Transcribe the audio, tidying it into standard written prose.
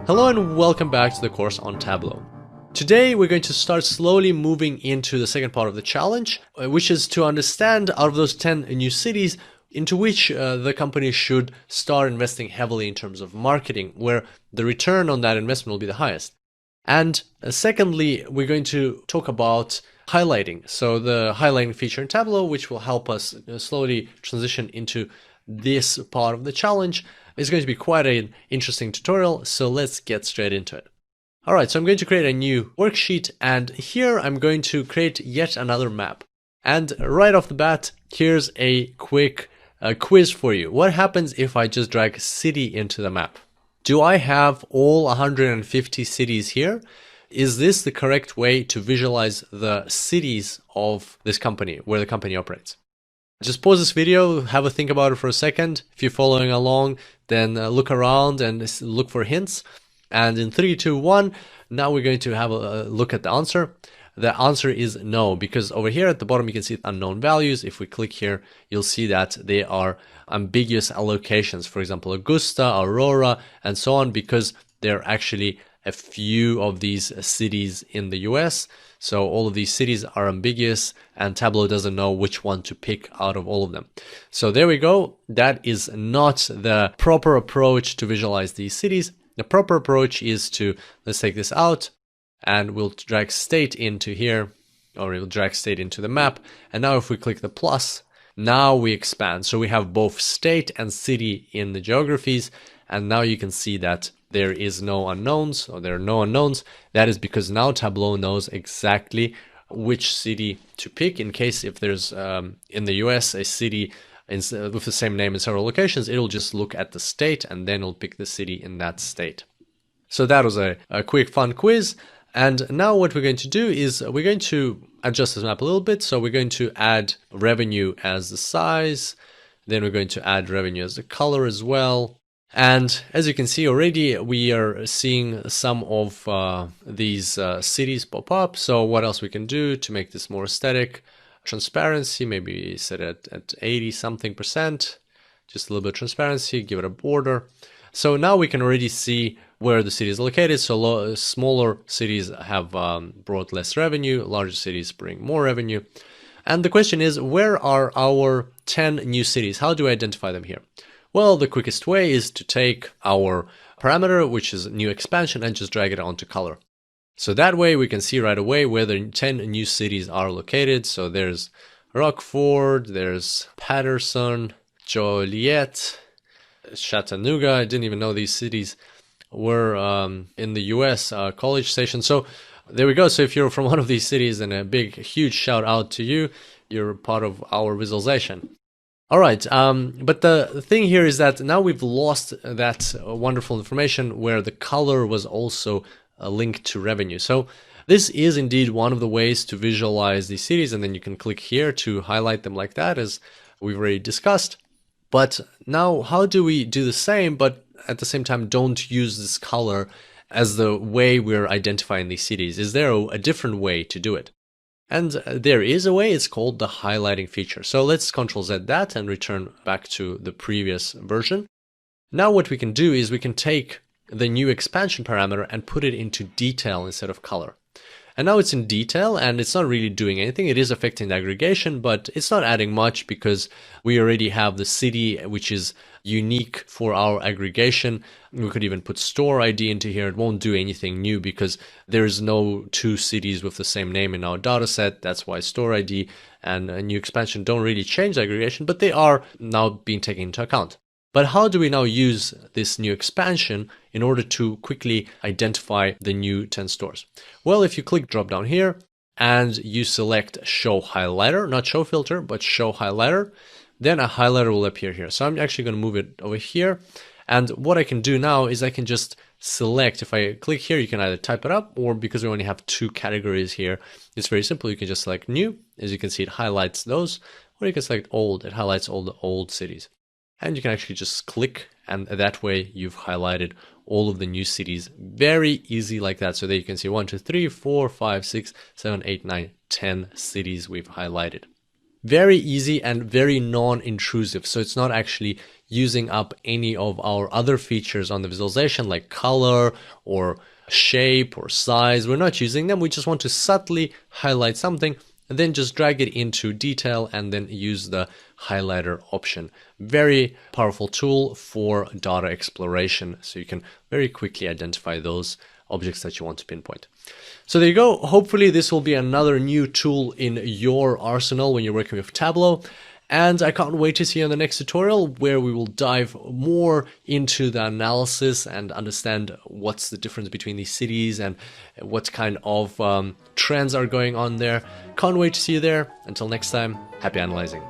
Hello and welcome back to the course on Tableau. Today we're going to start slowly moving into the second part of the challenge, which is to understand out of those 10 new cities into which the company should start investing heavily in terms of marketing, where the return on that investment will be the highest. And secondly, we're going to talk about highlighting. So the highlighting feature in Tableau, which will help us slowly transition into this part of the challenge, is going to be quite an interesting tutorial. So let's get straight into it. All right, so I'm going to create a new worksheet, and here I'm going to create yet another map. And right off the bat, here's a quick quiz for you. What happens if I just drag a city into the map? Do I have all 150 cities here? Is this the correct way to visualize the cities of this company, where the company operates? Just pause this video, have a think about it for a second. If you're following along, then look around and look for hints. And in 3, 2, 1, now we're going to have a look at the answer. The answer is no, because over here at the bottom you can see unknown values. If we click here, you'll see that they are ambiguous allocations. For example, Augusta, Aurora, and so on, because there are actually a few of these cities in the US. So all of these cities are ambiguous and Tableau doesn't know which one to pick out of all of them. So there we go. That is not the proper approach to visualize these cities. The proper approach is to, let's take this out and we'll drag state into here, or we'll drag state into the map. And now if we click the plus, now we expand. So we have both state and city in the geographies. And now you can see that there is no unknowns, or there are no unknowns. That is because now Tableau knows exactly which city to pick in case if there's in the US a city with the same name in several locations, it'll just look at the state and then it'll pick the city in that state. So that was a quick fun quiz. And now what we're going to do is we're going to adjust this map a little bit. So we're going to add revenue as the size. Then we're going to add revenue as the color as well. And as you can see already, we are seeing some of these cities pop up. So what else we can do to make this more aesthetic? Transparency, maybe set it at 80 something %, just a little bit of transparency, give it a border. So now we can already see where the city is located. So smaller cities have brought less revenue, larger cities bring more revenue. And the question is, where are our 10 new cities? How do I identify them here? Well, the quickest way is to take our parameter, which is new expansion, and just drag it onto color. So that way we can see right away where the 10 new cities are located. So there's Rockford, there's Patterson, Joliet, Chattanooga. I didn't even know these cities were in the US, College Station. So there we go. So if you're from one of these cities, then a big, huge shout out to you. You're part of our visualization. All right, but the thing here is that now we've lost that wonderful information where the color was also linked to revenue. So this is indeed one of the ways to visualize these cities, and then you can click here to highlight them like that, as we've already discussed. But now how do we do the same, but at the same time don't use this color as the way we're identifying these cities? Is there a different way to do it? And there is a way. It's called the highlighting feature. So let's Ctrl-Z that and return back to the previous version. Now what we can do is we can take the new expansion parameter and put it into detail instead of color. And now it's in detail and it's not really doing anything. It is affecting the aggregation, but it's not adding much because we already have the city, which is unique for our aggregation. We could even put store ID into here. It won't do anything new because there is no two cities with the same name in our data set. That's why store ID and a new expansion don't really change the aggregation, but they are now being taken into account. But how do we now use this new expansion in order to quickly identify the new 10 stores? Well, if you click drop down here and you select show highlighter, not show filter, but show highlighter, then a highlighter will appear here. So I'm actually going to move it over here. And what I can do now is I can just select, if I click here, you can either type it up, or because we only have 2 categories here, it's very simple. You can just select new. As you can see, it highlights those, or you can select old. It highlights all the old cities. And you can actually just click, and that way you've highlighted all of the new cities. Very easy like that. So there you can see 1, 2, 3, 4, 5, 6, 7, 8, 9, 10 cities we've highlighted. Very easy and very non-intrusive. So it's not actually using up any of our other features on the visualization like color or shape or size. We're not using them. We just want to subtly highlight something and then just drag it into detail and then use the highlighter option. Very powerful tool for data exploration, so you can very quickly identify those objects that you want to pinpoint. So there you go. Hopefully this will be another new tool in your arsenal when you're working with Tableau. And I can't wait to see you in the next tutorial where we will dive more into the analysis and understand what's the difference between these cities and what kind of trends are going on there. Can't wait to see you there. Until next time, happy analyzing.